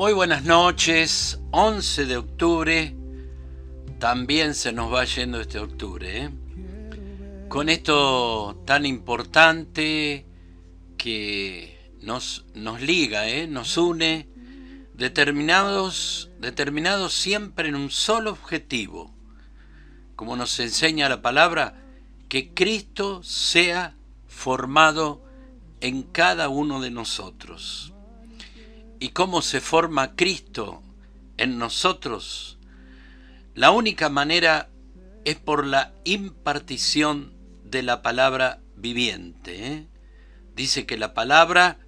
Muy buenas noches, 11 de octubre, también se nos va yendo este octubre, ¿eh? Con esto tan importante que nos liga, nos une, determinados siempre en un solo objetivo, como nos enseña la palabra, que Cristo sea formado en cada uno de nosotros. ¿Y cómo se forma Cristo en nosotros? La única manera es por la impartición de la palabra viviente, ¿eh? Dice que la palabra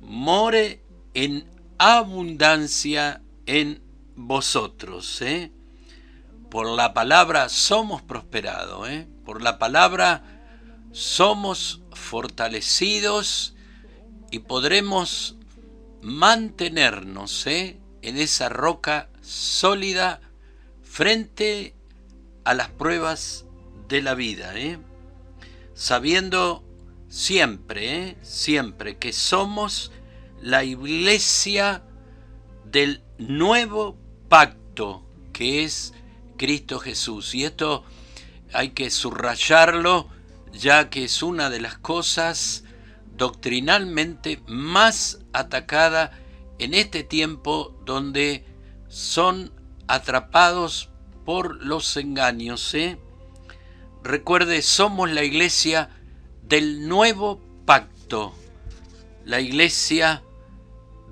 more en abundancia en vosotros, ¿eh? Por la palabra somos prosperados, ¿eh? Por la palabra somos fortalecidos y podremos mantenernos en esa roca sólida frente a las pruebas de la vida, sabiendo siempre que somos la iglesia del nuevo pacto que es Cristo Jesús. Y esto hay que subrayarlo, ya que es una de las cosas doctrinalmente más atacada en este tiempo donde son atrapados por los engaños. Recuerde, somos la iglesia del nuevo pacto, la iglesia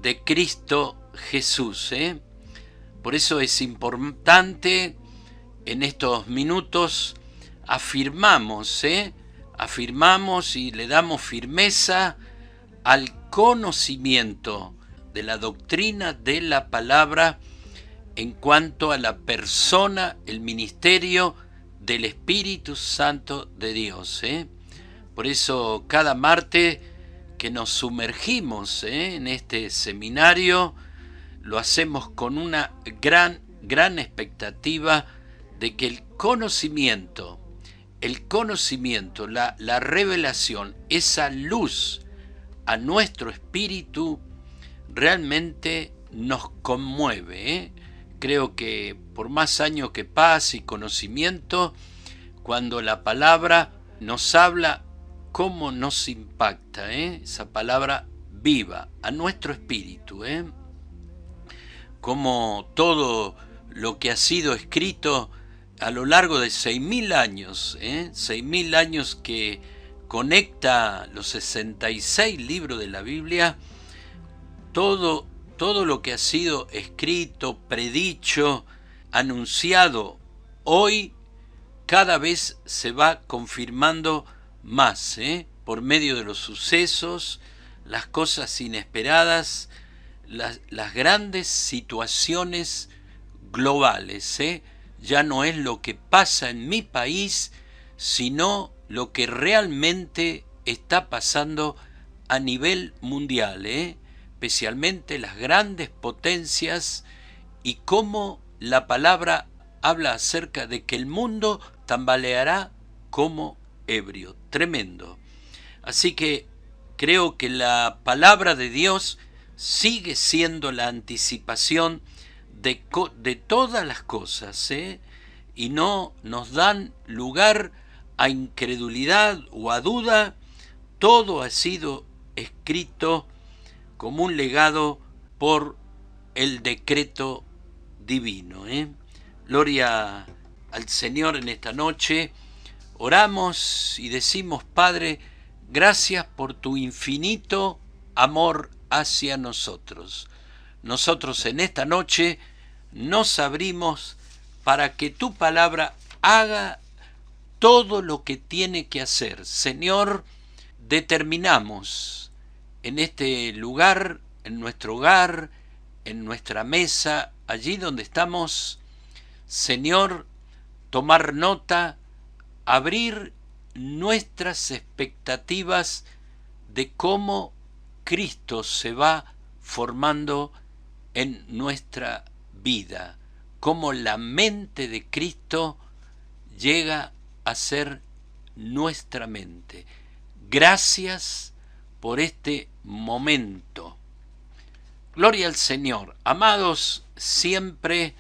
de Cristo Jesús. Por eso es importante en estos minutos afirmamos y le damos firmeza al conocimiento de la doctrina de la palabra en cuanto a la persona, el ministerio del Espíritu Santo de Dios. Por eso cada martes que nos sumergimos en este seminario, lo hacemos con una gran expectativa de que el conocimiento, la revelación, esa luz a nuestro espíritu realmente nos conmueve. Creo que por más años que pase y conocimiento, cuando la palabra nos habla, cómo nos impacta, esa palabra viva a nuestro espíritu, como todo lo que ha sido escrito a lo largo de 6.000 años, 6.000 años que conecta los 66 libros de la Biblia, todo lo que ha sido escrito, predicho, anunciado, hoy cada vez se va confirmando más, por medio de los sucesos, las cosas inesperadas, las grandes situaciones globales, ya no es lo que pasa en mi país, sino lo que realmente está pasando a nivel mundial, especialmente las grandes potencias, y cómo la palabra habla acerca de que el mundo tambaleará como ebrio. Tremendo. Así que creo que la palabra de Dios sigue siendo la anticipación de todas las cosas, y no nos dan lugar a incredulidad o a duda. Todo ha sido escrito como un legado por el decreto divino. Gloria al Señor en esta noche. Oramos y decimos: Padre, gracias por tu infinito amor hacia nosotros. Nosotros en esta noche nos abrimos para que tu palabra haga todo lo que tiene que hacer. Señor, determinamos en este lugar, en nuestro hogar, en nuestra mesa, allí donde estamos, Señor, tomar nota, abrir nuestras expectativas de cómo Cristo se va formando en nuestra vida, cómo la mente de Cristo llega a ser nuestra mente. Gracias por este momento. Gloria al Señor. Amados, siempre,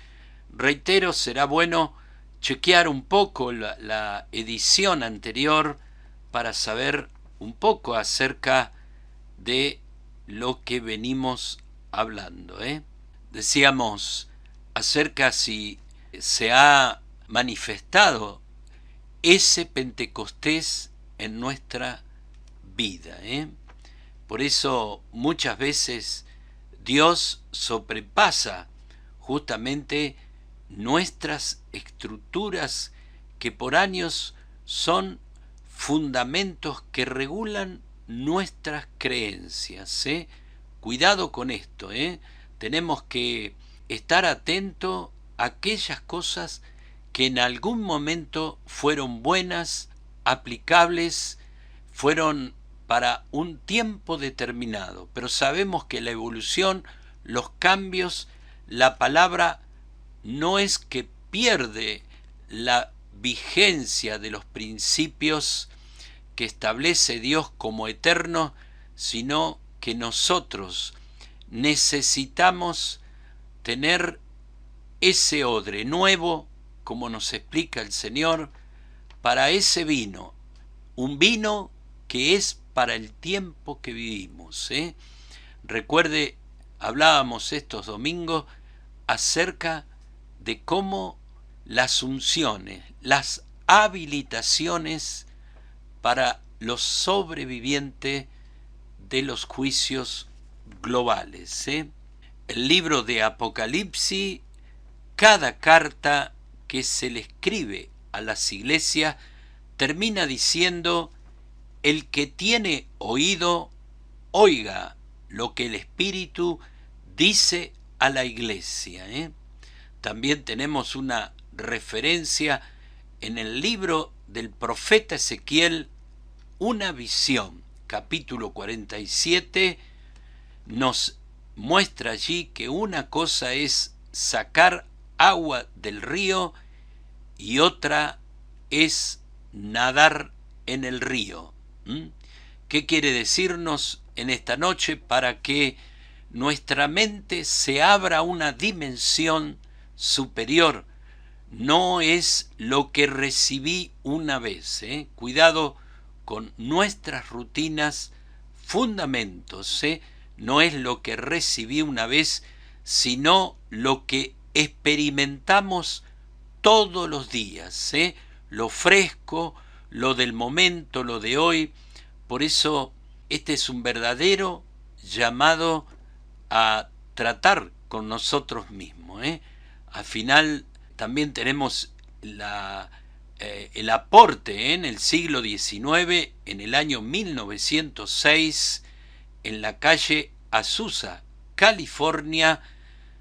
reitero, será bueno chequear un poco la edición anterior para saber un poco acerca de lo que venimos hablando. Decíamos acerca si se ha manifestado ese Pentecostés en nuestra vida. Por eso muchas veces Dios sobrepasa justamente nuestras estructuras que por años son fundamentos que regulan nuestras creencias. Cuidado con esto. Tenemos que estar atentos a aquellas cosas que en algún momento fueron buenas, aplicables, fueron para un tiempo determinado, pero sabemos que la evolución, los cambios, la palabra no es que pierde la vigencia de los principios que establece Dios como eternos, sino que nosotros necesitamos tener ese odre nuevo, como nos explica el Señor, para ese vino, un vino que es para el tiempo que vivimos. Recuerde, hablábamos estos domingos acerca de cómo las unciones, las habilitaciones para los sobrevivientes de los juicios globales. El libro de Apocalipsis, cada carta que se le escribe a las iglesias termina diciendo: el que tiene oído, oiga lo que el Espíritu dice a la iglesia. También tenemos una referencia en el libro del profeta Ezequiel, una visión, capítulo 47, nos muestra allí que una cosa es sacar agua del río y otra es nadar en el río. ¿Qué quiere decirnos en esta noche? Para que nuestra mente se abra a una dimensión superior. No es lo que recibí una vez. Cuidado con nuestras rutinas, fundamentos. No es lo que recibí una vez, sino lo que experimentamos todos los días. Lo fresco, lo del momento, lo de hoy. Por eso este es un verdadero llamado a tratar con nosotros mismos. Al final también tenemos el aporte en el siglo XIX, en el año 1906, en la calle Azusa, California,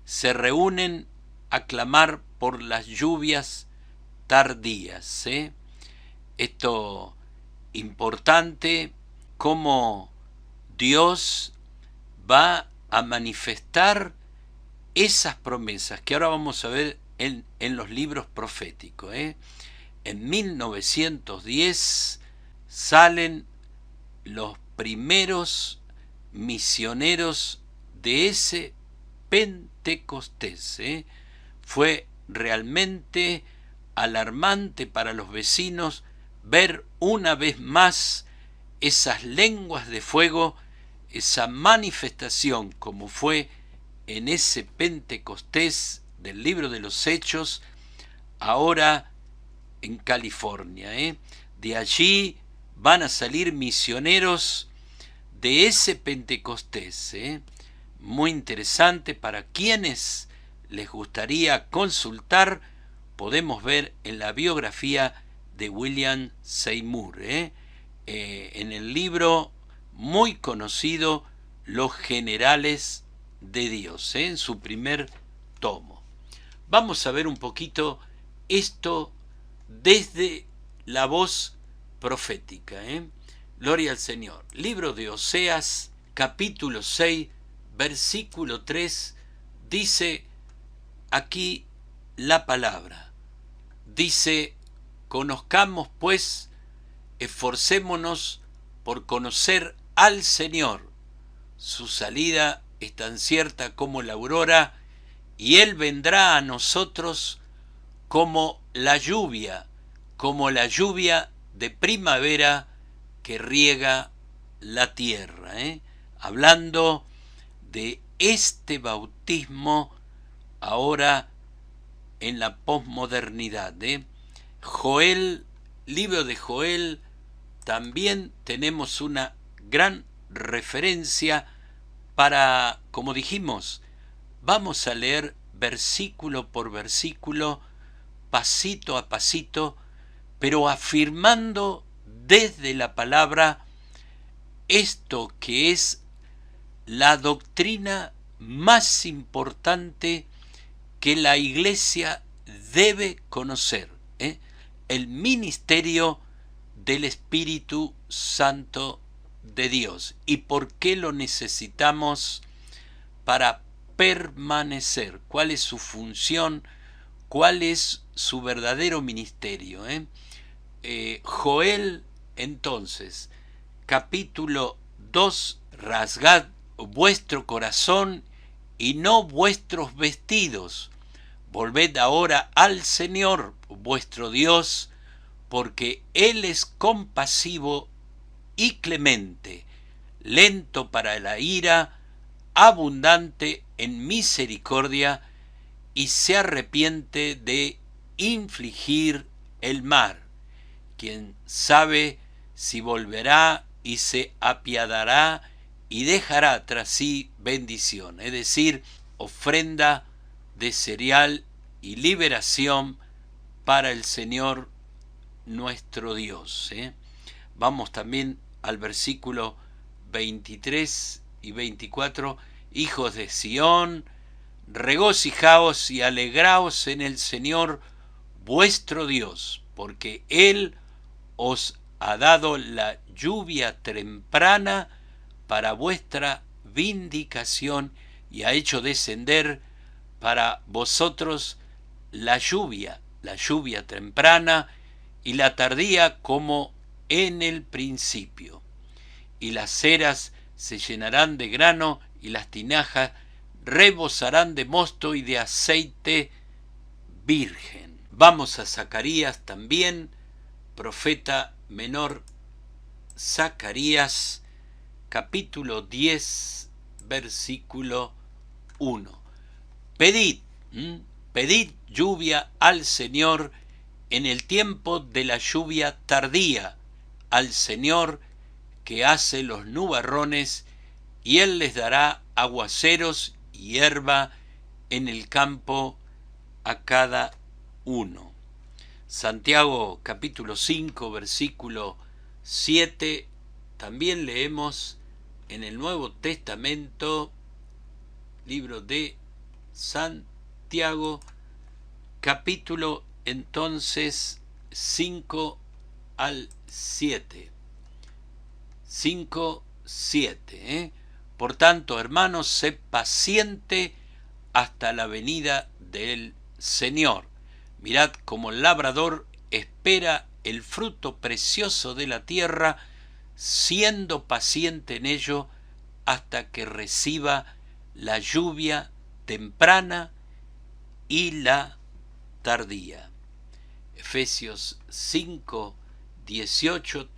se reúnen a clamar por las lluvias tardías. Esto importante, cómo Dios va a manifestar esas promesas que ahora vamos a ver en los libros proféticos. En 1910 salen los primeros misioneros de ese Pentecostés. Fue realmente alarmante para los vecinos ver una vez más esas lenguas de fuego, esa manifestación como fue en ese Pentecostés del libro de los Hechos, ahora en California. De allí van a salir misioneros de ese Pentecostés. Muy interesante. Para quienes les gustaría consultar, podemos ver en la biografía de William Seymour, en el libro muy conocido Los Generales de Dios, en su primer tomo. Vamos a ver un poquito esto desde la voz profética. Gloria al Señor. Libro de Oseas, capítulo 6, versículo 3, dice aquí la palabra. Dice: conozcamos pues, esforcémonos por conocer al Señor. Su salida es tan cierta como la aurora, y Él vendrá a nosotros como la lluvia de primavera que riega la tierra, ¿eh? Hablando de este bautismo ahora en la posmodernidad, ¿eh? Joel, libro de Joel, también tenemos una gran referencia para, como dijimos, vamos a leer versículo por versículo, pasito a pasito, pero afirmando desde la palabra esto que es la doctrina más importante que la Iglesia debe conocer, ¿eh? El ministerio del Espíritu Santo de Dios. ¿Y por qué lo necesitamos para permanecer? ¿Cuál es su función? ¿Cuál es su verdadero ministerio? Joel, entonces, capítulo 2, rasgad vuestro corazón y no vuestros vestidos. Volved ahora al Señor vuestro Dios, porque Él es compasivo y clemente, lento para la ira, abundante en misericordia, y se arrepiente de infligir el mal. Quien sabe si volverá y se apiadará y dejará tras sí bendición, es decir, ofrenda de cereal y liberación para el Señor nuestro Dios. Vamos también al versículo 23 y 24. Hijos de Sión, regocijaos y alegraos en el Señor vuestro Dios, porque Él os ha dado la lluvia temprana para vuestra vindicación y ha hecho descender para vosotros la lluvia temprana y la tardía como en el principio. Y las eras se llenarán de grano y las tinajas rebosarán de mosto y de aceite virgen. Vamos a Zacarías también, profeta menor Zacarías, capítulo 10, versículo 1. Pedid lluvia al Señor en el tiempo de la lluvia tardía, al Señor que hace los nubarrones, y Él les dará aguaceros y hierba en el campo a cada uno. Santiago capítulo 5, versículo 7, también leemos en el Nuevo Testamento, libro de Santiago, capítulo entonces 5 al 7. 5, 7. Por tanto, hermanos, sed paciente hasta la venida del Señor. Mirad como el labrador espera el fruto precioso de la tierra, siendo paciente en ello hasta que reciba la lluvia temprana y la tardía. Efesios 5, 18.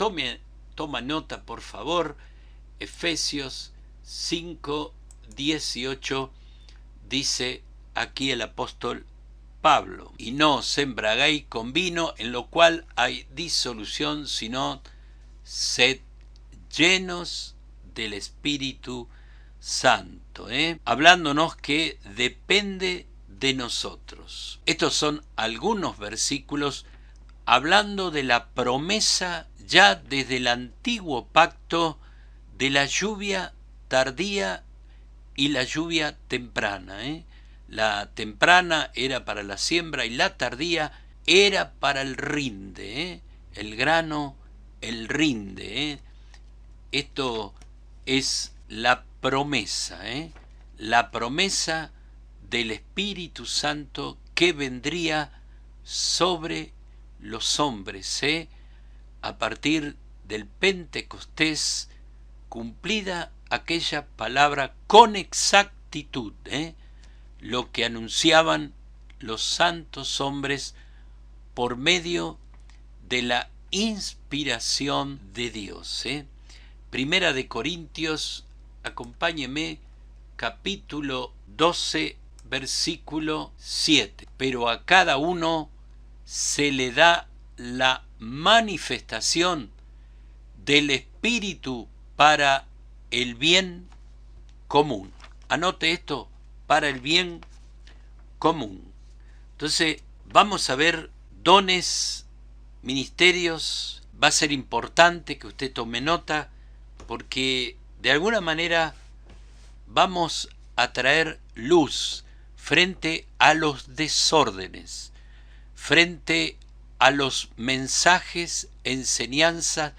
Toma nota, por favor. Efesios 5, 18 dice aquí el apóstol Pablo: y no os embraguéis con vino, en lo cual hay disolución, sino sed llenos del Espíritu Santo, hablándonos que depende de nosotros. Estos son algunos versículos hablando de la promesa ya desde el antiguo pacto de la lluvia tardía y la lluvia temprana. La temprana era para la siembra y la tardía era para el rinde, el grano, el rinde. Esto es la promesa, la promesa del Espíritu Santo que vendría sobre los hombres, a partir del Pentecostés, cumplida aquella palabra con exactitud, lo que anunciaban los santos hombres por medio de la inspiración de Dios. Primera de Corintios, acompáñeme, capítulo 12, versículo 7. Pero a cada uno se le da la manifestación del Espíritu para el bien común. Anote esto, para el bien común. Entonces, vamos a ver dones, ministerios. Va a ser importante que usted tome nota, porque de alguna manera vamos a traer luz frente a los desórdenes, frente a los mensajes, enseñanzas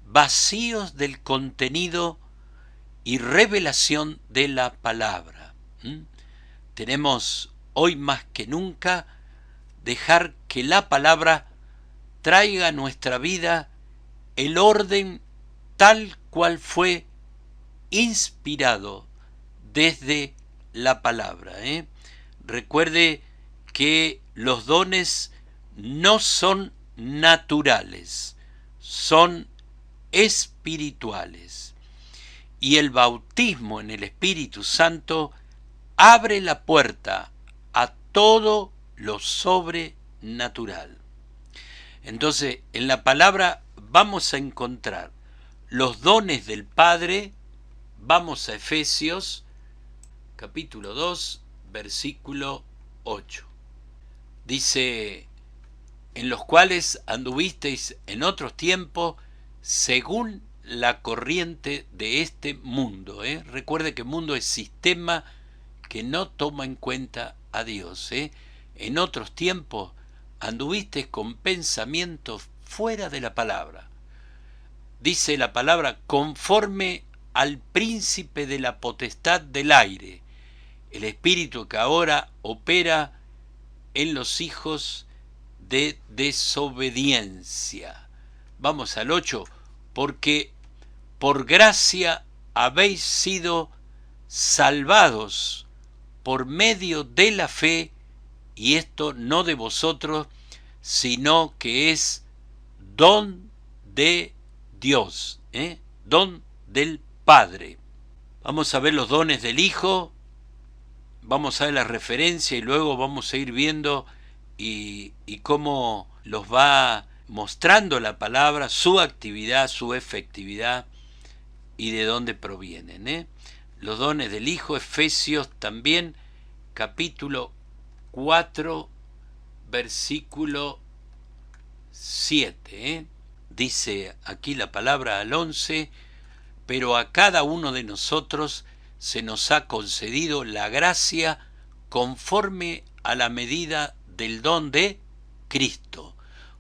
vacíos del contenido y revelación de la palabra. Tenemos hoy más que nunca dejar que la palabra traiga a nuestra vida el orden tal cual fue inspirado desde la palabra. Recuerde que los dones no son naturales, son espirituales. Y el bautismo en el Espíritu Santo abre la puerta a todo lo sobrenatural. Entonces, en la palabra vamos a encontrar los dones del Padre. Vamos a Efesios, capítulo 2, versículo 8. Dice, en los cuales anduvisteis en otros tiempos, según la corriente de este mundo. Recuerde que mundo es sistema que no toma en cuenta a Dios. En otros tiempos anduviste con pensamientos fuera de la palabra. Dice la palabra, conforme al príncipe de la potestad del aire, el espíritu que ahora opera en los hijos de desobediencia. Vamos al 8, porque por gracia habéis sido salvados por medio de la fe, y esto no de vosotros, sino que es don de Dios, don del Padre. Vamos a ver los dones del Hijo, vamos a ver la referencia y luego vamos a ir viendo y cómo los va mostrando la palabra, su actividad, su efectividad y de dónde provienen. Los dones del Hijo, Efesios también, capítulo 4, versículo 7. Dice aquí la palabra al 11, pero a cada uno de nosotros se nos ha concedido la gracia conforme a la medida del don de Cristo.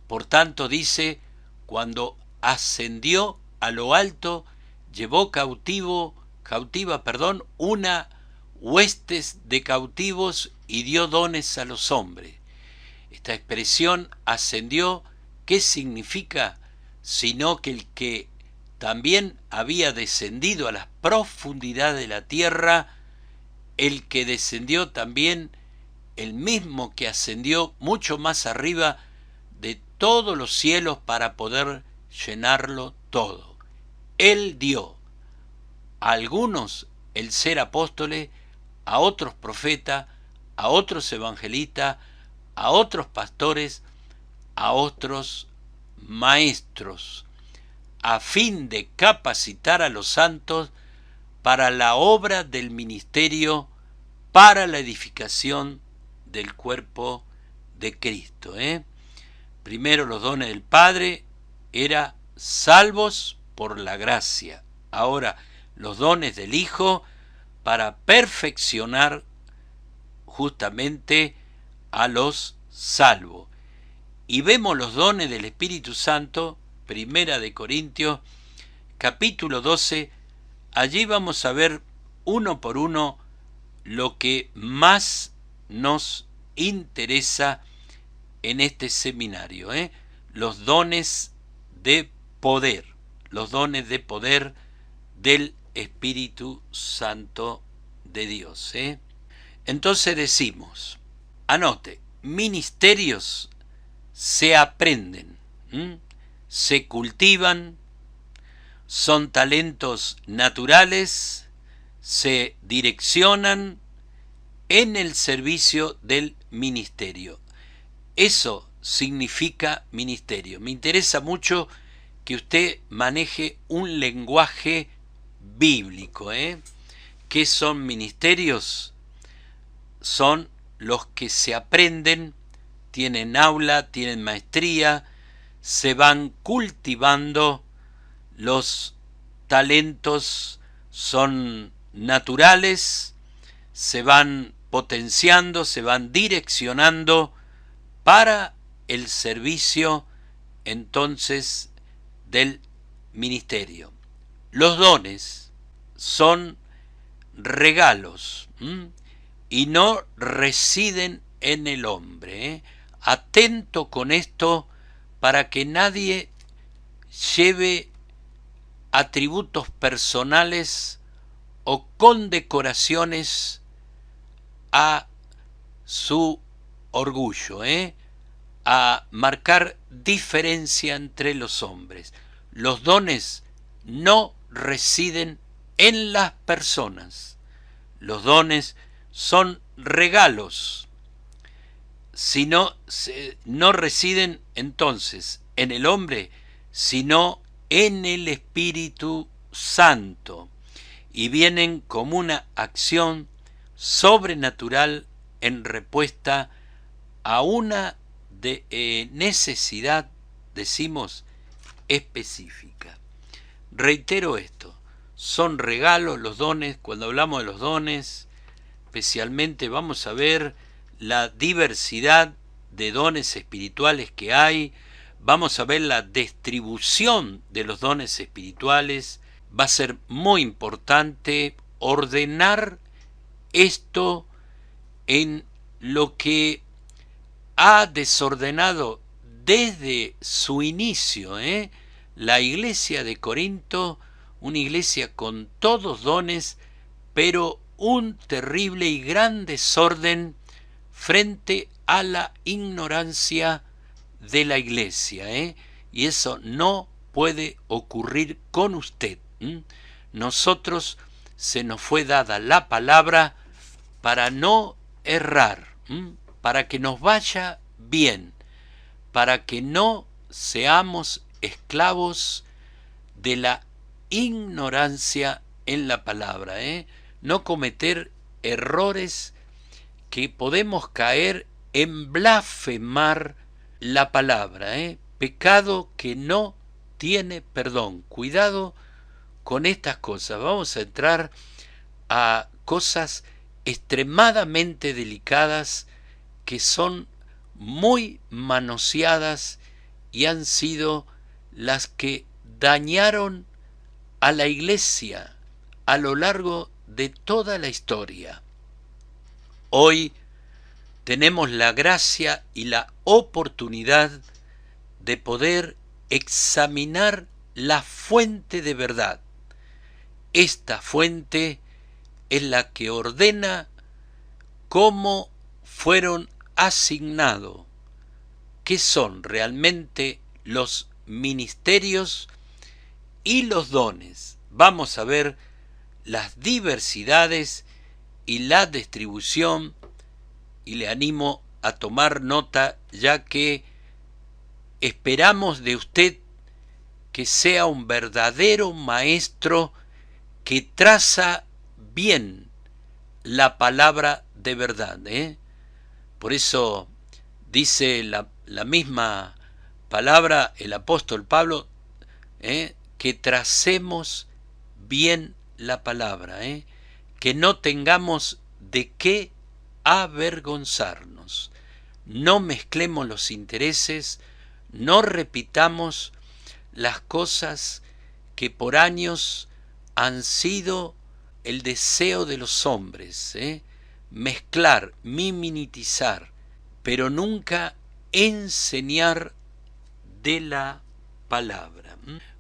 Por tanto, dice, cuando ascendió a lo alto, llevó cautiva, una huestes de cautivos y dio dones a los hombres. Esta expresión ascendió, ¿qué significa? Sino que el que también había descendido a las profundidades de la tierra, el que descendió también, el mismo que ascendió mucho más arriba de todos los cielos para poder llenarlo todo. Él dio a algunos el ser apóstoles, a otros profetas, a otros evangelistas, a otros pastores, a otros maestros, a fin de capacitar a los santos para la obra del ministerio, para la edificación del cuerpo de Cristo. Primero los dones del Padre era salvos por la gracia. Ahora los dones del Hijo para perfeccionar justamente a los salvos. Y vemos los dones del Espíritu Santo, Primera de Corintios, capítulo 12, allí vamos a ver uno por uno lo que más nos interesa en este seminario, los dones de poder del Espíritu Santo de Dios. Entonces decimos, anote, ministerios se aprenden, se cultivan, son talentos naturales, se direccionan en el servicio del ministerio. Eso significa ministerio. Me interesa mucho que usted maneje un lenguaje bíblico. ¿Qué son ministerios? Son los que se aprenden, tienen aula, tienen maestría, se van cultivando, los talentos son naturales, se van potenciando, se van direccionando para el servicio entonces del ministerio. Los dones son regalos y no residen en el hombre. Atento con esto para que nadie lleve atributos personales o condecoraciones a su orgullo, a marcar diferencia entre los hombres. Los dones no residen en las personas. Los dones son regalos. Si no, no residen entonces en el hombre, sino en el Espíritu Santo, y vienen como una acción sobrenatural en respuesta a una necesidad, decimos, específica. Reitero esto, son regalos los dones. Cuando hablamos de los dones, especialmente vamos a ver la diversidad de dones espirituales que hay, vamos a ver la distribución de los dones espirituales. Va a ser muy importante ordenar esto en lo que ha desordenado desde su inicio, la iglesia de Corinto, una iglesia con todos dones, pero un terrible y gran desorden frente a la ignorancia de la iglesia, y eso no puede ocurrir con usted. Nosotros se nos fue dada la palabra para no errar, para que nos vaya bien, para que no seamos esclavos de la ignorancia en la palabra, no cometer errores que podemos caer en blasfemar la palabra, pecado que no tiene perdón. Cuidado con estas cosas. Vamos a entrar a cosas extremadamente delicadas que son muy manoseadas y han sido las que dañaron a la iglesia a lo largo de toda la historia. Hoy tenemos la gracia y la oportunidad de poder examinar la fuente de verdad. Esta fuente es la que ordena cómo fueron asignados, qué son realmente los ministerios y los dones. Vamos a ver las diversidades y la distribución, y le animo a tomar nota, ya que esperamos de usted que sea un verdadero maestro que traza bien la palabra de verdad. Por eso dice la misma palabra el apóstol Pablo, que tracemos bien la palabra, que no tengamos de qué avergonzarnos. No mezclemos los intereses, no repitamos las cosas que por años han sido el deseo de los hombres, mezclar, mimetizar, pero nunca enseñar de la palabra.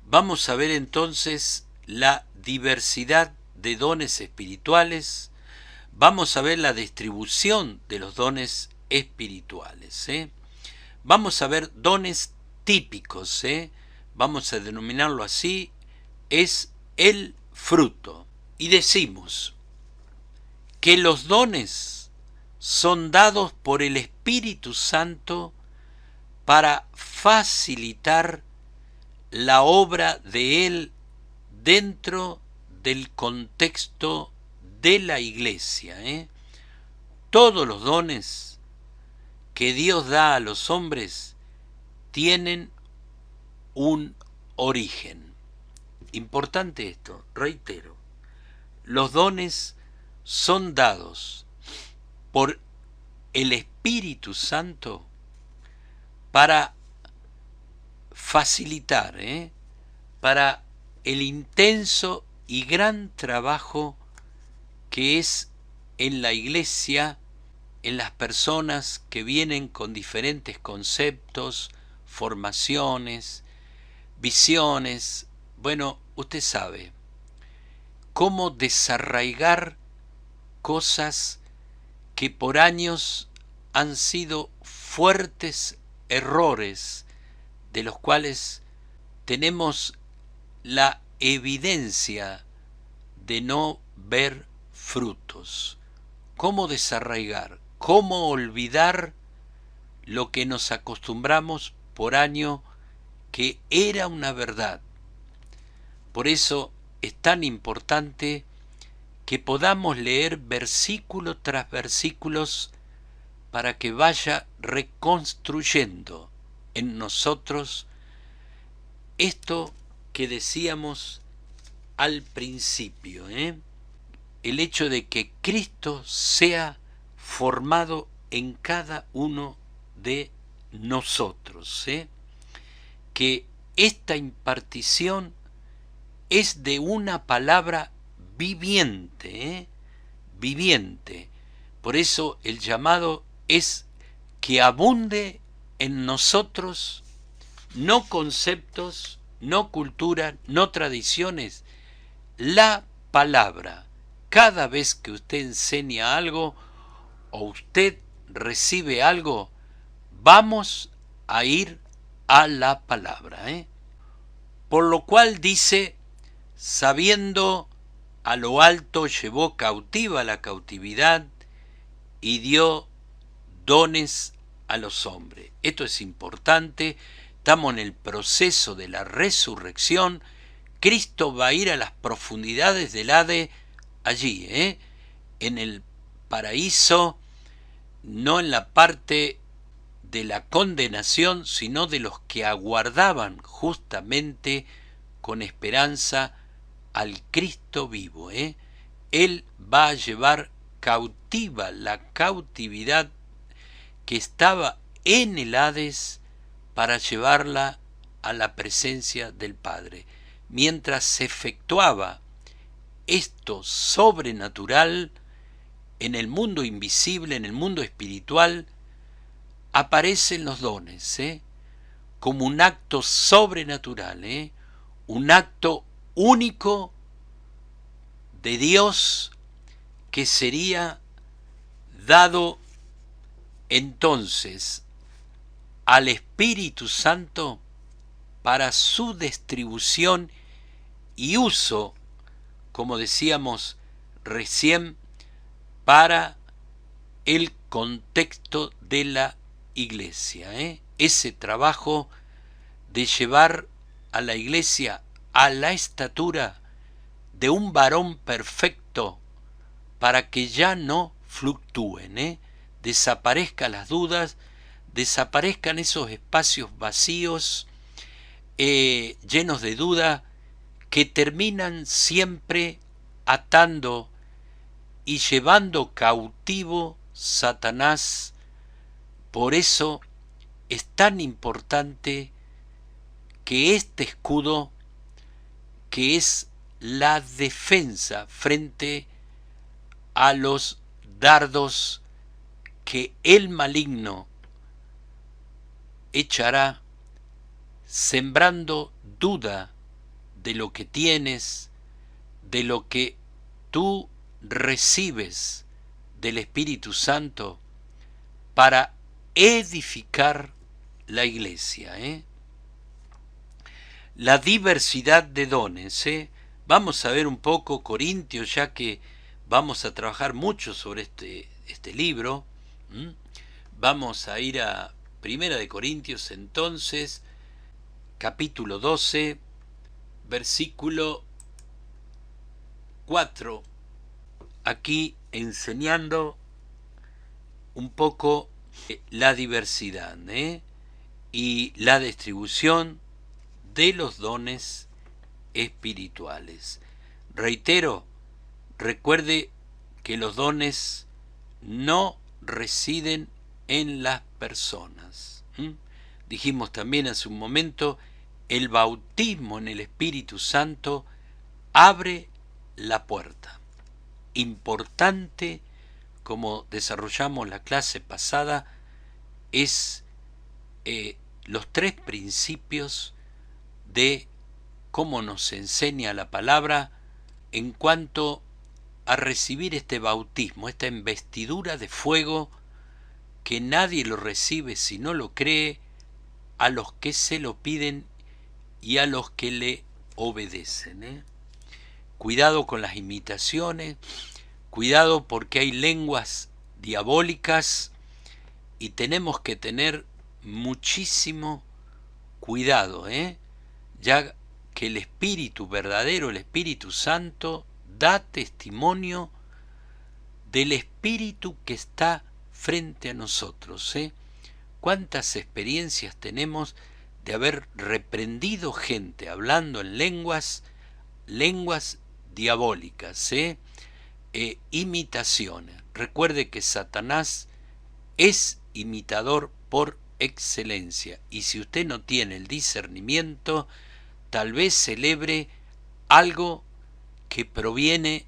Vamos a ver entonces la diversidad de dones espirituales, vamos a ver la distribución de los dones espirituales. Vamos a ver dones típicos, vamos a denominarlo así, es el fruto. Y decimos que los dones son dados por el Espíritu Santo para facilitar la obra de Él dentro del contexto de la iglesia. Todos los dones que Dios da a los hombres tienen un origen. Importante esto, reitero, los dones son dados por el Espíritu Santo para facilitar, para el intenso y gran trabajo que es en la iglesia, en las personas que vienen con diferentes conceptos, formaciones, visiones. Bueno, usted sabe cómo desarraigar cosas que por años han sido fuertes errores, de los cuales tenemos la evidencia de no ver frutos. ¿Cómo desarraigar? ¿Cómo olvidar lo que nos acostumbramos por año que era una verdad? Por eso es tan importante que podamos leer versículo tras versículos para que vaya reconstruyendo en nosotros esto que decíamos al principio, el hecho de que Cristo sea formado en cada uno de nosotros, que esta impartición es de una palabra viviente, viviente. Por eso el llamado es que abunde en nosotros no conceptos, no cultura, no tradiciones, la palabra. Cada vez que usted enseña algo o usted recibe algo, vamos a ir a la palabra. Por lo cual dice, sabiendo a lo alto llevó cautiva la cautividad y dio dones a los hombres. Esto es importante, estamos en el proceso de la resurrección. Cristo va a ir a las profundidades del Hades allí, en el paraíso, no en la parte de la condenación, sino de los que aguardaban justamente con esperanza al Cristo vivo. Él va a llevar cautiva la cautividad que estaba en el Hades para llevarla a la presencia del Padre. Mientras se efectuaba esto sobrenatural en el mundo invisible, en el mundo espiritual, aparecen los dones, como un acto sobrenatural, un acto único de Dios que sería dado entonces al Espíritu Santo para su distribución y uso, como decíamos recién, para el contexto de la iglesia. Ese trabajo de llevar a la iglesia a la estatura de un varón perfecto para que ya no fluctúen, desaparezcan las dudas, desaparezcan esos espacios vacíos, llenos de duda, que terminan siempre atando y llevando cautivo Satanás. Por eso es tan importante que este escudo, que es la defensa frente a los dardos que el maligno echará, sembrando duda de lo que tienes, de lo que tú recibes del Espíritu Santo para edificar la iglesia, La diversidad de dones, Vamos a ver un poco Corintios, ya que vamos a trabajar mucho sobre este libro. Vamos a ir a Primera de Corintios entonces, capítulo 12, versículo 4, aquí enseñando un poco la diversidad y la distribución de los dones espirituales. Reitero, recuerde que los dones no residen en las personas. Dijimos también hace un momento, el bautismo en el Espíritu Santo abre la puerta. Importante, como desarrollamos la clase pasada, es los 3 principios de cómo nos enseña la palabra en cuanto a recibir este bautismo, esta investidura de fuego que nadie lo recibe si no lo cree, a los que se lo piden y a los que le obedecen. Cuidado con las imitaciones, cuidado porque hay lenguas diabólicas y tenemos que tener muchísimo cuidado, ya que el Espíritu verdadero, el Espíritu Santo, da testimonio del Espíritu que está frente a nosotros. ¿Cuántas experiencias tenemos de haber reprendido gente hablando en lenguas diabólicas, imitaciones? Recuerde que Satanás es imitador por excelencia, y si usted no tiene el discernimiento, tal vez celebre algo que proviene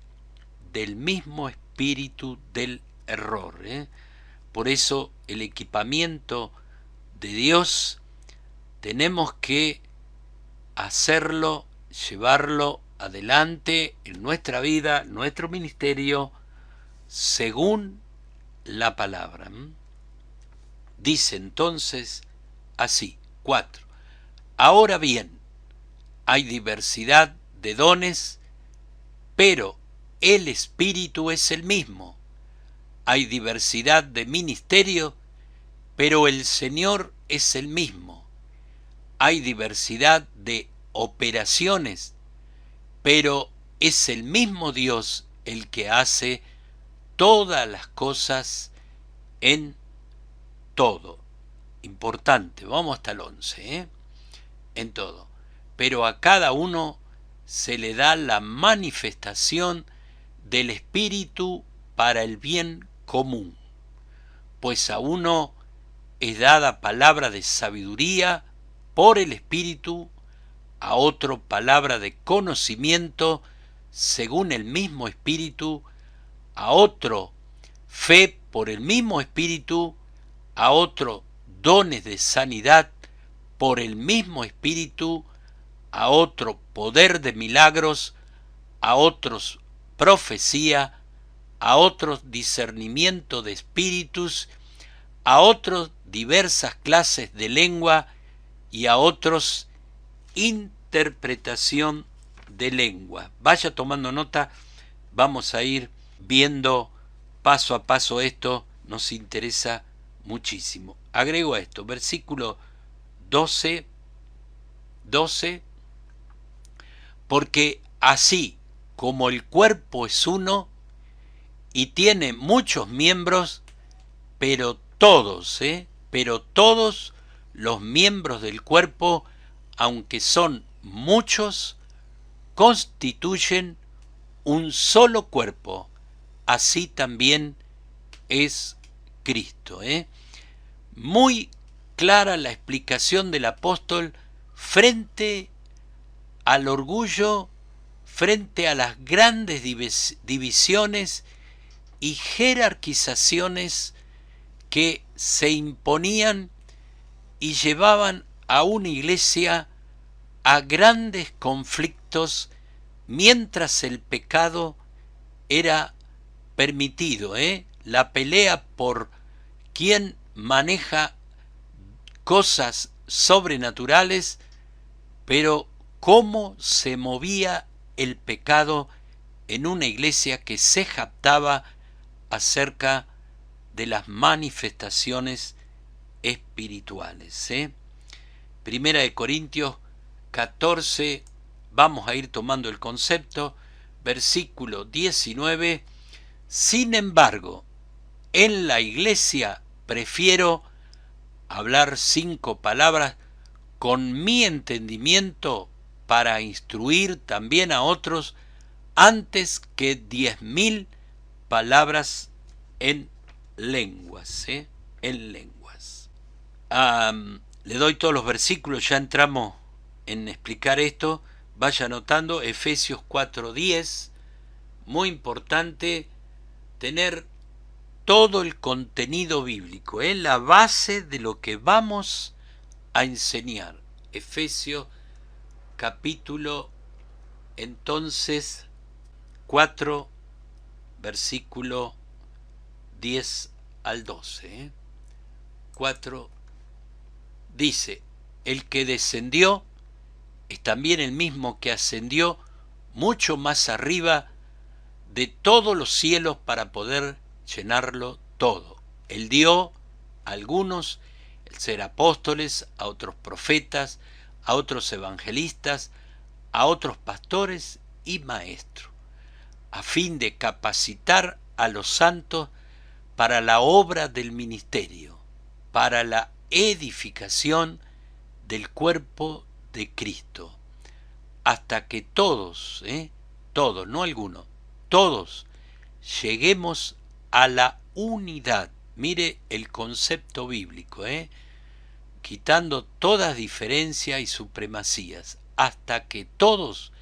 del mismo espíritu del error. Por eso el equipamiento de Dios tenemos que hacerlo, llevarlo adelante en nuestra vida, nuestro ministerio, según la palabra. Dice entonces así, 4. Ahora bien, hay diversidad de dones, pero el Espíritu es el mismo. Hay diversidad de ministerio, pero el Señor es el mismo. Hay diversidad de operaciones, pero es el mismo Dios el que hace todas las cosas en todo. Importante, vamos hasta el 11, en todo. Pero a cada uno se le da la manifestación del Espíritu para el bien común. Pues a uno es dada palabra de sabiduría por el Espíritu, a otro palabra de conocimiento según el mismo Espíritu, a otro fe por el mismo Espíritu, a otro dones de sanidad por el mismo Espíritu, a otro poder de milagros, a otros profecía, a otros discernimiento de espíritus, a otros diversas clases de lengua y a otros interpretación de lengua. Vaya tomando nota, vamos a ir viendo paso a paso esto, nos interesa muchísimo. Agrego a esto, versículo 12, porque así como el cuerpo es uno y tiene muchos miembros, pero todos los miembros del cuerpo, aunque son muchos, constituyen un solo cuerpo. Así también es Cristo. Muy clara la explicación del apóstol frente al orgullo, frente a las grandes divisiones y jerarquizaciones que se imponían y llevaban a una iglesia a grandes conflictos mientras el pecado era permitido, la pelea por quien maneja cosas sobrenaturales, pero cómo se movía el pecado en una iglesia que se jactaba acerca de las manifestaciones espirituales. Primera de Corintios 14, vamos a ir tomando el concepto, versículo 19, sin embargo, en la iglesia prefiero hablar 5 palabras con mi entendimiento para instruir también a otros antes que 10.000 palabras en lenguas, en lenguas. Le doy todos los versículos, ya entramos en explicar esto. Vaya anotando Efesios 4:10, muy importante tener todo el contenido bíblico, la base de lo que vamos a enseñar. Efesios capítulo entonces 4, versículo 10 al 12. 4 dice, el que descendió es también el mismo que ascendió mucho más arriba de todos los cielos para poder llenarlo todo. Él dio a algunos el ser apóstoles, a otros profetas, a otros evangelistas, a otros pastores y maestros, a fin de capacitar a los santos para la obra del ministerio, para la edificación del cuerpo de Cristo, hasta que todos, todos, no algunos, todos lleguemos a la unidad. Mire el concepto bíblico, quitando todas diferencias y supremacías, hasta que todos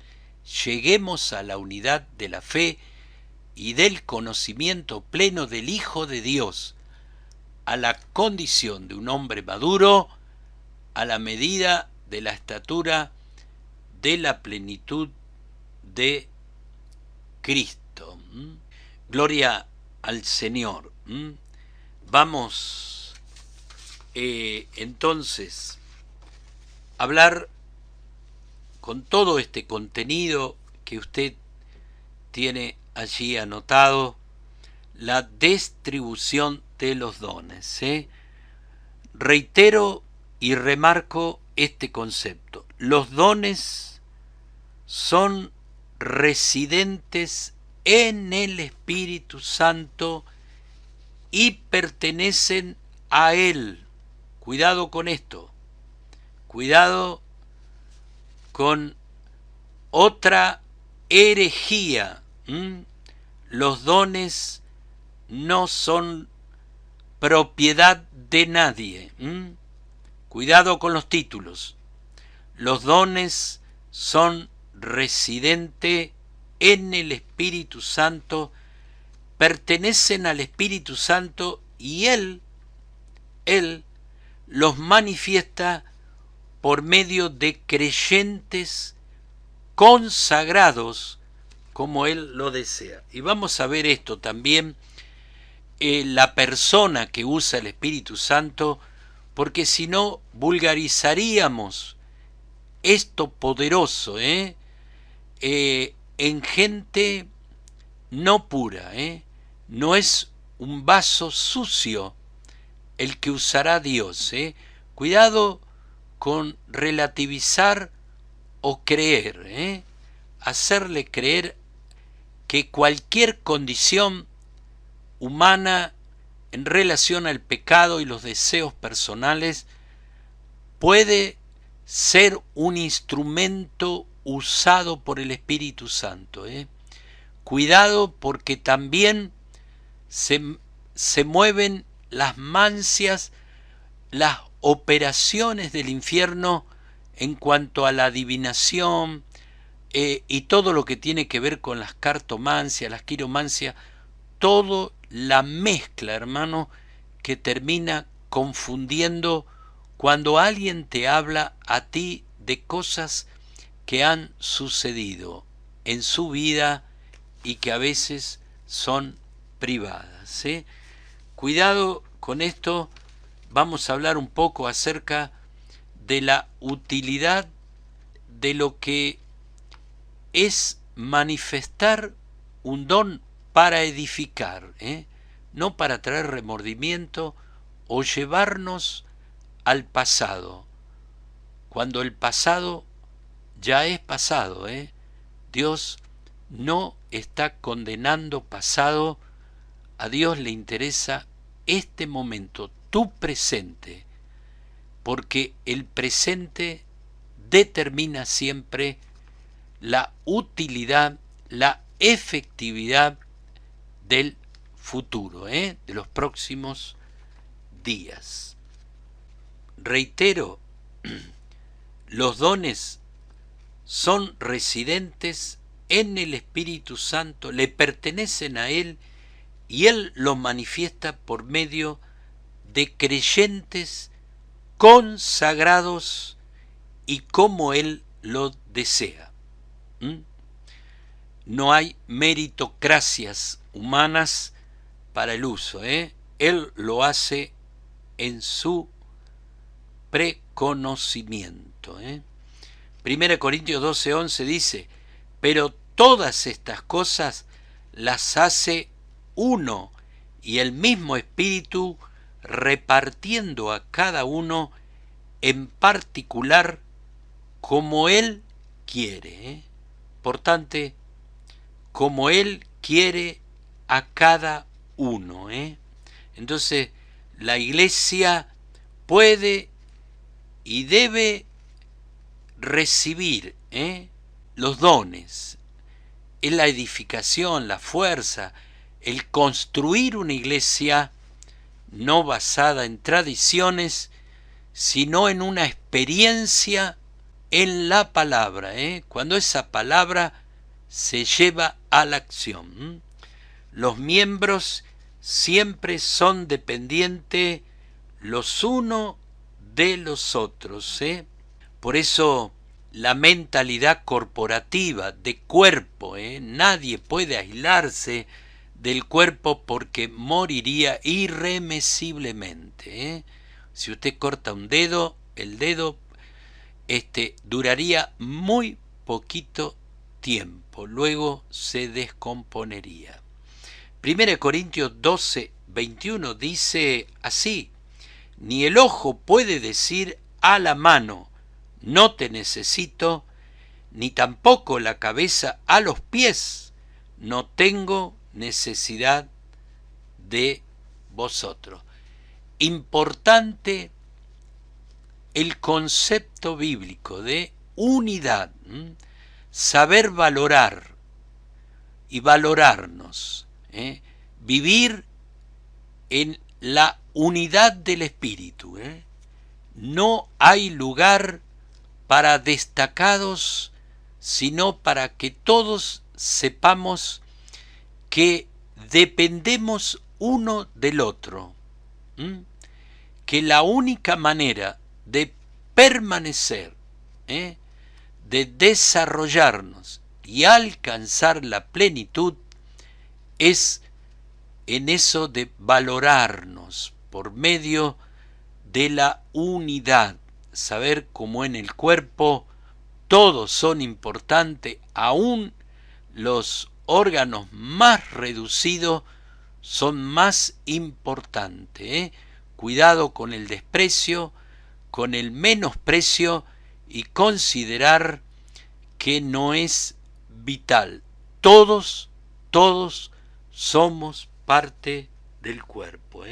lleguemos a la unidad de la fe y del conocimiento pleno del Hijo de Dios, a la condición de un hombre maduro, a la medida de la estatura de la plenitud de Cristo. Gloria al Señor. Vamos entonces a hablar con todo este contenido que usted tiene allí anotado, la distribución de los dones. Reitero y remarco este concepto. Los dones son residentes en el Espíritu Santo y pertenecen a Él. Cuidado con esto. Cuidado con otra herejía. Los dones no son propiedad de nadie. Cuidado con los títulos. Los dones son residentes en el Espíritu Santo, pertenecen al Espíritu Santo y Él los manifiesta por medio de creyentes consagrados como Él lo desea. Y vamos a ver esto también, la persona que usa el Espíritu Santo, porque si no vulgarizaríamos esto poderoso en gente no pura. No es un vaso sucio el que usará Dios. Cuidado con relativizar o creer, hacerle creer que cualquier condición humana en relación al pecado y los deseos personales puede ser un instrumento usado por el Espíritu Santo. Cuidado, porque también se mueven las mancias, las operaciones del infierno en cuanto a la adivinación y todo lo que tiene que ver con las cartomancias, las quiromancias, todo la mezcla, hermano, que termina confundiendo cuando alguien te habla a ti de cosas que han sucedido. en su vida y que a veces son privadas, ¿sí? Cuidado con esto, vamos a hablar un poco acerca de la utilidad de lo que es manifestar un don para edificar, no para traer remordimiento o llevarnos al pasado, cuando el pasado ya es pasado. Dios no está condenando pasado, a Dios le interesa este momento, tu presente, porque el presente determina siempre la utilidad, la efectividad del futuro, de los próximos días. Reitero, los dones son residentes en el Espíritu Santo, le pertenecen a Él y Él los manifiesta por medio de creyentes consagrados y como Él lo desea. No hay meritocracias humanas para el uso. Él lo hace en su preconocimiento. 1 Corintios 12:11 dice, pero todas estas cosas las hace uno y el mismo Espíritu, repartiendo a cada uno en particular como Él quiere. Por tanto, como Él quiere a cada uno. Entonces, la iglesia puede y debe recibir los dones, es la edificación, la fuerza, el construir una iglesia no basada en tradiciones, sino en una experiencia en la palabra, cuando esa palabra se lleva a la acción. Los miembros siempre son dependientes los unos de los otros. Por eso la mentalidad corporativa de cuerpo, nadie puede aislarse del cuerpo porque moriría irremisiblemente. Si usted corta un dedo, el dedo duraría muy poquito tiempo, luego se descomponería. 1 Corintios 12:21 dice así, ni el ojo puede decir a la mano, no te necesito, ni tampoco la cabeza a los pies, no tengo necesidad de vosotros. Importante el concepto bíblico de unidad, saber valorar y valorarnos, vivir en la unidad del Espíritu. No hay lugar para destacados, sino para que todos sepamos que dependemos uno del otro, que la única manera de permanecer, de desarrollarnos y alcanzar la plenitud es en eso de valorarnos por medio de la unidad, saber cómo en el cuerpo todos son importantes, aún los órganos más reducidos son más importantes. Cuidado con el desprecio, con el menosprecio y considerar que no es vital. Todos somos parte del cuerpo.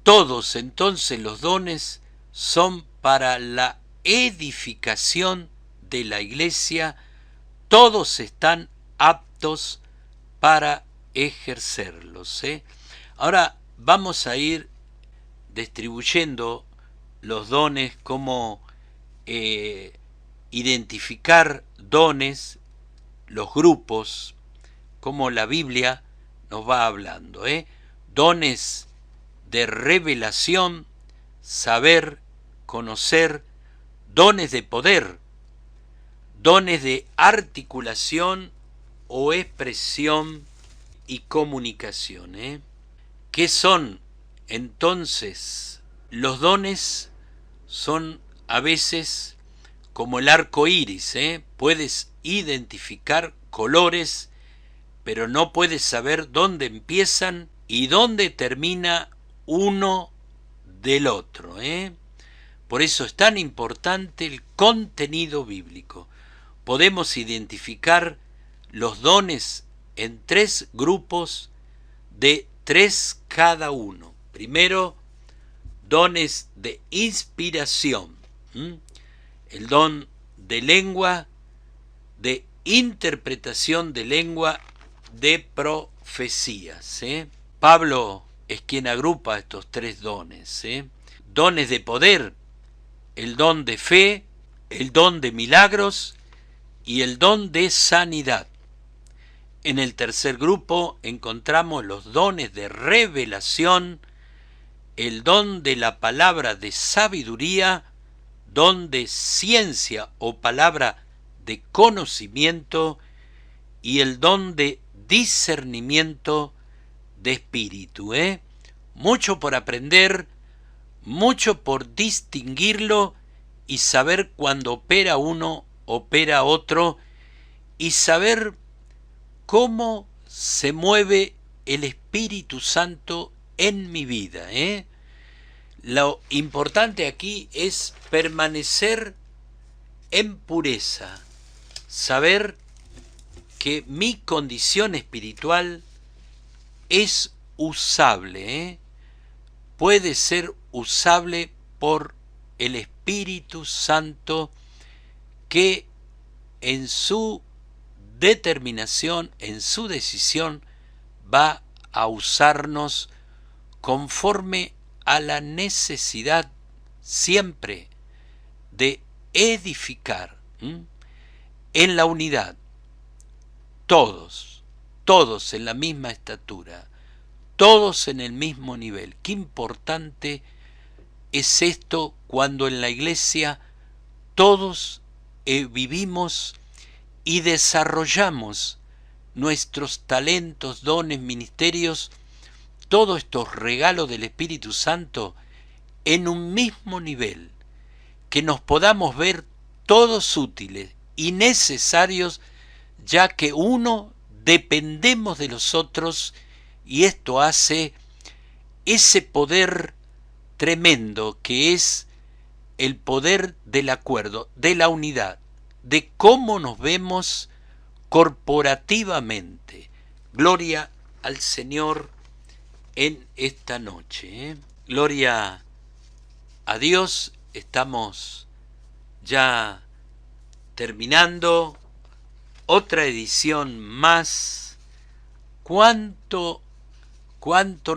Todos entonces los dones son para la edificación de la iglesia, todos están aptos para ejercerlos. Ahora vamos a ir distribuyendo los dones, cómo identificar dones, los grupos, como la Biblia nos va hablando. Dones de revelación, saber, conocer, dones de poder, dones de articulación o expresión y comunicación. ¿Qué son entonces? Los dones son a veces como el arco iris, puedes identificar colores, pero no puedes saber dónde empiezan y dónde termina uno del otro. Por eso es tan importante el contenido bíblico. Podemos identificar los dones en 3 grupos de 3 cada uno. Primero, dones de inspiración, el don de lengua, de interpretación de lengua, de profecías. Pablo es quien agrupa estos 3 dones. Dones de poder, el don de fe, el don de milagros y el don de sanidad. En el tercer grupo encontramos los dones de revelación, el don de la palabra de sabiduría, don de ciencia o palabra de conocimiento y el don de discernimiento de espíritu. Mucho por aprender, mucho por distinguirlo y saber cuándo opera uno, opera otro, y saber cómo se mueve el Espíritu Santo en mi vida. Lo importante aquí es permanecer en pureza, saber que mi condición espiritual es usable, puede ser usable por el Espíritu Santo que en su determinación, en su decisión, va a usarnos conforme a la necesidad siempre de edificar en la unidad, todos en la misma estatura, todos en el mismo nivel. Qué importante es esto cuando en la iglesia todos vivimos y desarrollamos nuestros talentos, dones, ministerios, todos estos regalos del Espíritu Santo en un mismo nivel, que nos podamos ver todos útiles y necesarios, ya que dependemos de los otros, y esto hace ese poder tremendo que es el poder del acuerdo, de la unidad, de cómo nos vemos corporativamente. Gloria al Señor en esta noche. Gloria a Dios. Estamos ya terminando otra edición más. ¿Cuánto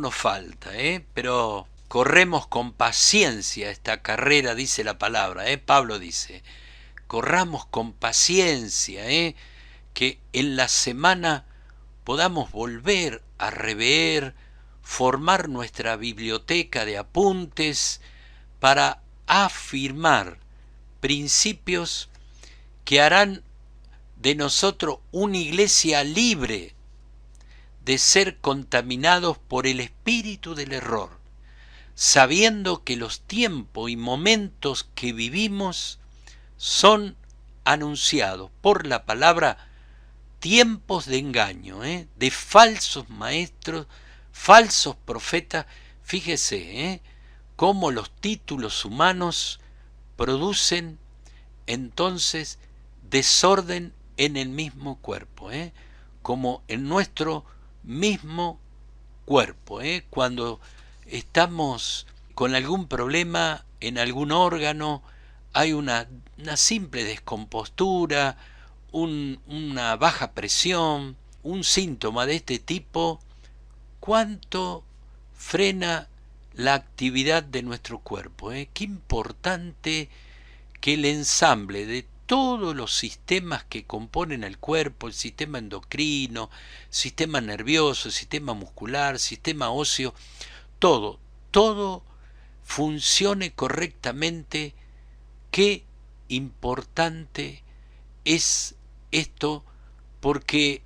nos falta? Pero corremos con paciencia esta carrera, dice la palabra. Pablo dice, corramos con paciencia, que en la semana podamos volver a rever, formar nuestra biblioteca de apuntes para afirmar principios que harán de nosotros una iglesia libre de ser contaminados por el espíritu del error, sabiendo que los tiempos y momentos que vivimos son anunciados por la palabra tiempos de engaño, de falsos maestros, falsos profetas. Fíjese cómo los títulos humanos producen entonces desorden en el mismo cuerpo, como en nuestro mismo cuerpo. Cuando estamos con algún problema en algún órgano, hay una simple descompostura, una baja presión, un síntoma de este tipo, ¿cuánto frena la actividad de nuestro cuerpo? Qué importante que el ensamble de todos los sistemas que componen el cuerpo, el sistema endocrino, sistema nervioso, sistema muscular, sistema óseo, todo funcione correctamente. Qué importante es esto porque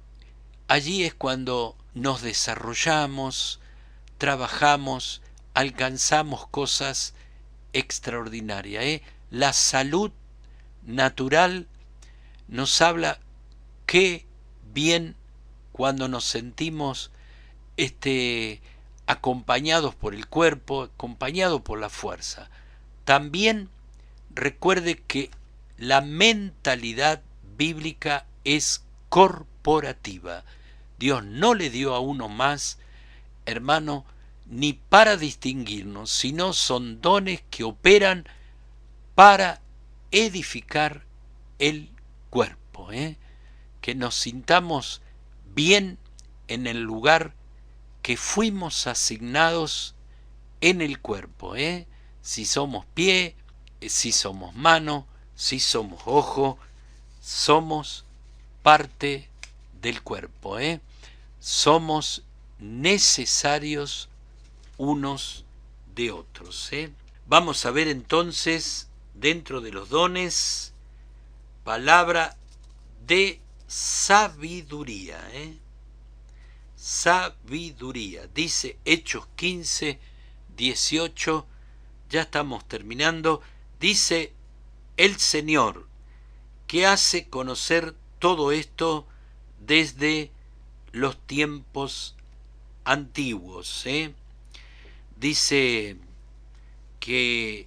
allí es cuando nos desarrollamos, trabajamos, alcanzamos cosas extraordinarias, ¿eh? La salud natural nos habla qué bien cuando nos sentimos acompañados por el cuerpo, acompañados por la fuerza. También recuerde que la mentalidad bíblica es corporativa. Dios no le dio a uno más, hermano, ni para distinguirnos, sino son dones que operan para edificar el cuerpo, que nos sintamos bien en el lugar que fuimos asignados en el cuerpo, si somos pie, si somos mano, si somos ojo, somos parte del cuerpo, somos necesarios unos de otros. Vamos a ver entonces, dentro de los dones, palabra de sabiduría. Sabiduría. Dice Hechos 15, 18, ya estamos terminando. Dice el Señor, que hace conocer todo esto desde los tiempos antiguos. Dice que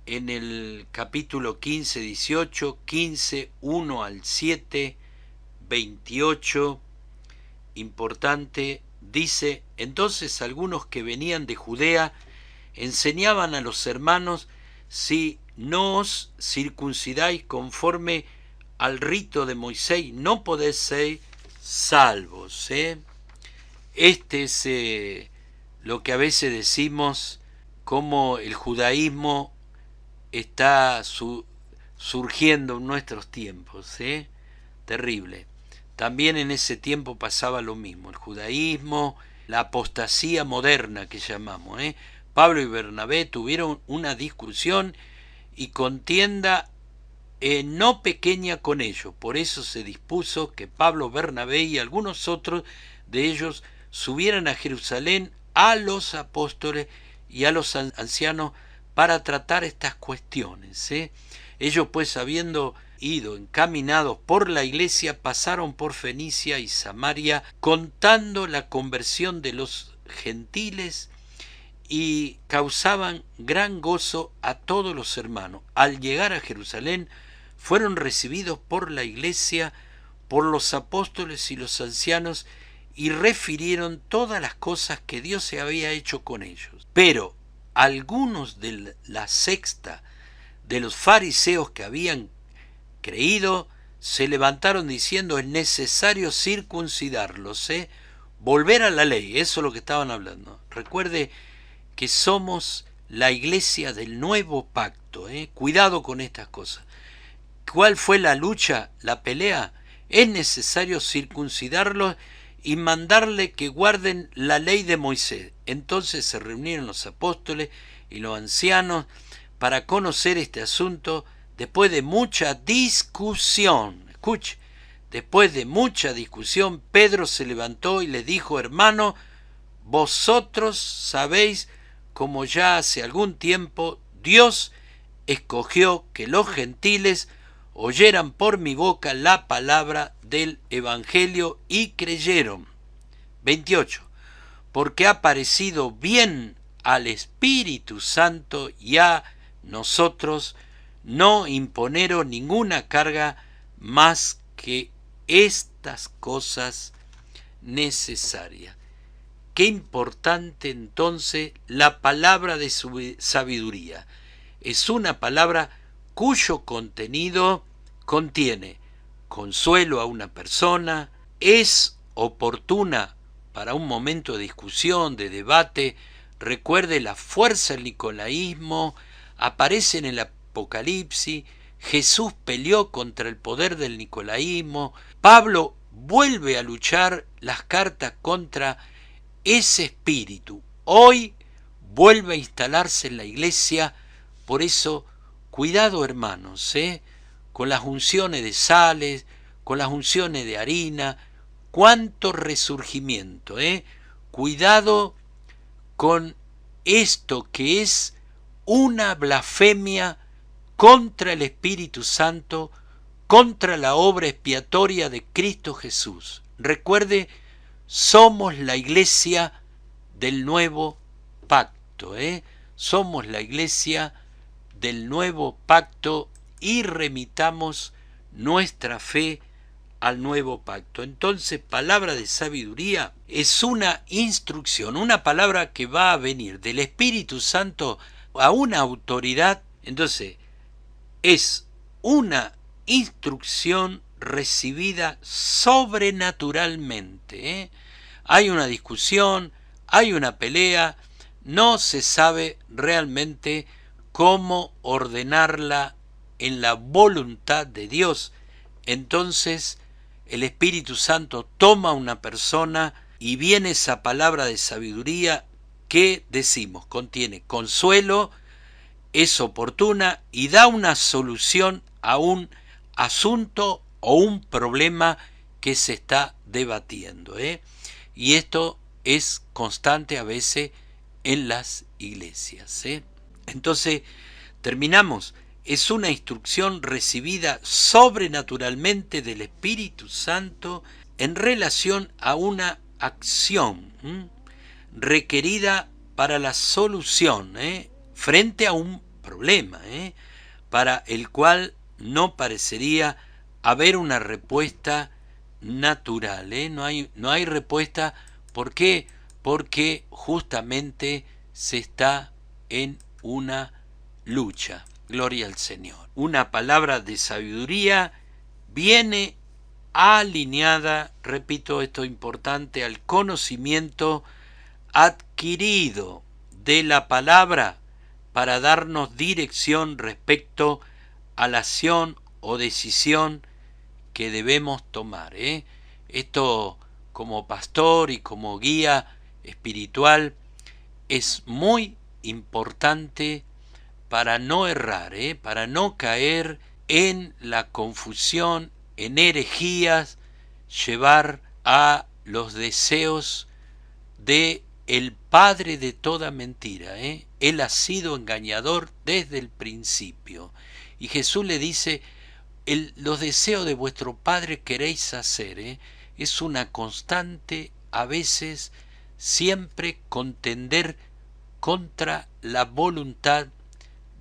en el capítulo 15, 18, 15, 1 al 7, 28, importante, dice, entonces algunos que venían de Judea enseñaban a los hermanos, si no os circuncidáis conforme al rito de Moisés, no podéis ser salvos. Este es lo que a veces decimos, como el judaísmo está surgiendo en nuestros tiempos. Terrible. También en ese tiempo pasaba lo mismo, el judaísmo, la apostasía moderna que llamamos. Pablo y Bernabé tuvieron una discusión y contienda no pequeña con ellos. Por eso se dispuso que Pablo, Bernabé y algunos otros de ellos subieran a Jerusalén a los apóstoles y a los ancianos para tratar estas cuestiones. Ellos pues, habiendo ido encaminados por la iglesia, pasaron por Fenicia y Samaria, contando la conversión de los gentiles, y causaban gran gozo a todos los hermanos. Al llegar a Jerusalén, fueron recibidos por la iglesia, por los apóstoles y los ancianos, y refirieron todas las cosas que Dios se había hecho con ellos. Pero algunos de la secta de los fariseos que habían creído se levantaron diciendo, es necesario circuncidarlos, volver a la ley. Eso es lo que estaban hablando. Recuerde que somos la iglesia del nuevo pacto. Cuidado con estas cosas. ¿Cuál fue la lucha, la pelea? Es necesario circuncidarlos y mandarle que guarden la ley de Moisés. Entonces se reunieron los apóstoles y los ancianos para conocer este asunto. Después de mucha discusión, escuche, después de mucha discusión, Pedro se levantó y les dijo, hermano, vosotros sabéis como ya hace algún tiempo Dios escogió que los gentiles oyeran por mi boca la palabra del Evangelio y creyeron. 28. Porque ha parecido bien al Espíritu Santo y a nosotros no imponeros ninguna carga más que estas cosas necesarias. Qué importante entonces la palabra de sabiduría. Es una palabra cuyo contenido contiene consuelo a una persona, es oportuna para un momento de discusión, de debate. Recuerde la fuerza del nicolaísmo, aparece en el Apocalipsis, Jesús peleó contra el poder del nicolaísmo, Pablo vuelve a luchar las cartas contra ese espíritu. Hoy vuelve a instalarse en la iglesia, por eso, cuidado hermanos, con las unciones de sales, con las unciones de harina. ¡Cuánto resurgimiento! Cuidado con esto que es una blasfemia contra el Espíritu Santo, contra la obra expiatoria de Cristo Jesús. Recuerde, somos la iglesia del nuevo pacto, somos la iglesia del nuevo pacto y remitamos nuestra fe al nuevo pacto. Entonces, palabra de sabiduría es una instrucción, una palabra que va a venir del Espíritu Santo a una autoridad. Entonces, es una instrucción recibida sobrenaturalmente. Hay una discusión, hay una pelea, no se sabe realmente cómo ordenarla en la voluntad de Dios. Entonces el Espíritu Santo toma a una persona y viene esa palabra de sabiduría que decimos, contiene consuelo, es oportuna y da una solución a un asunto o un problema que se está debatiendo. Y esto es constante a veces en las iglesias. Entonces, terminamos. Es una instrucción recibida sobrenaturalmente del Espíritu Santo en relación a una acción requerida para la solución frente a un problema para el cual no parecería haber una respuesta natural. No hay respuesta. ¿Por qué? Porque justamente se está en una lucha. Gloria al Señor. Una palabra de sabiduría viene alineada, repito, esto es importante, al conocimiento adquirido de la palabra para darnos dirección respecto a la acción o decisión que debemos tomar. Esto, como pastor y como guía espiritual, es muy importante para no errar, para no caer en la confusión, en herejías, llevar a los deseos de el padre de toda mentira. Él ha sido engañador desde el principio. Y Jesús le dice, los deseos de vuestro padre queréis hacer. Es una constante, a veces, siempre contender contra la voluntad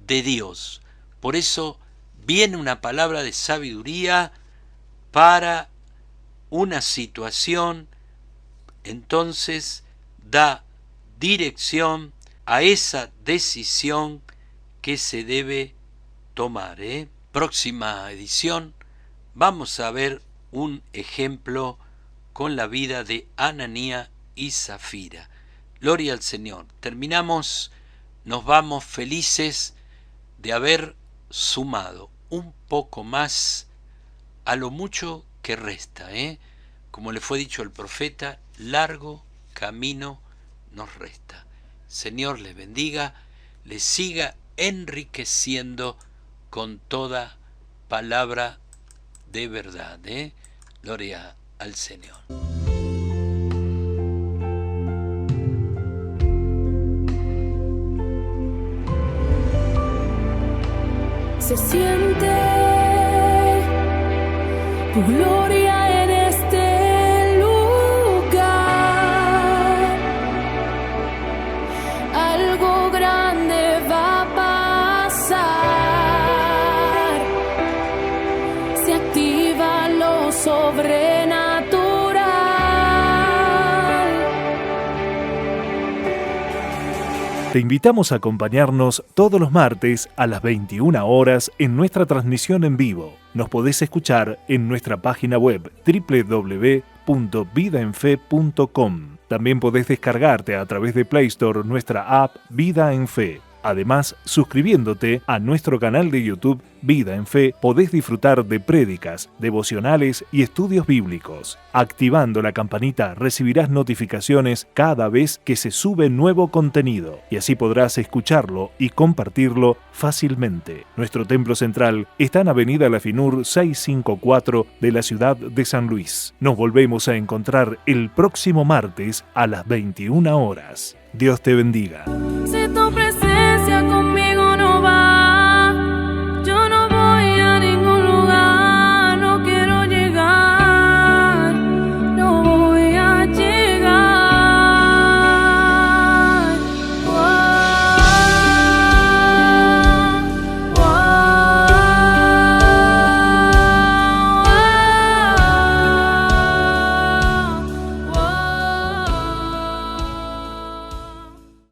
de Dios. Por eso viene una palabra de sabiduría para una situación, entonces da dirección a esa decisión que se debe tomar. Próxima edición vamos a ver un ejemplo con la vida de Ananía y Zafira. Gloria al Señor. Terminamos, nos vamos felices de haber sumado un poco más a lo mucho que resta. Como le fue dicho al profeta, largo camino nos resta. Señor les bendiga, les siga enriqueciendo con toda palabra de verdad. Gloria al Señor. Se siente tu gloria en este lugar. Algo grande va a pasar. Se activa lo sobrenatural. Te invitamos a acompañarnos todos los martes a las 21 horas en nuestra transmisión en vivo. Nos podés escuchar en nuestra página web www.vidaenfe.com. También podés descargarte a través de Play Store nuestra app Vida en Fe. Además, suscribiéndote a nuestro canal de YouTube Vida en Fe, podés disfrutar de prédicas, devocionales y estudios bíblicos. Activando la campanita recibirás notificaciones cada vez que se sube nuevo contenido y así podrás escucharlo y compartirlo fácilmente. Nuestro templo central está en Avenida La Finur 654 de la ciudad de San Luis. Nos volvemos a encontrar el próximo martes a las 21 horas. Dios te bendiga.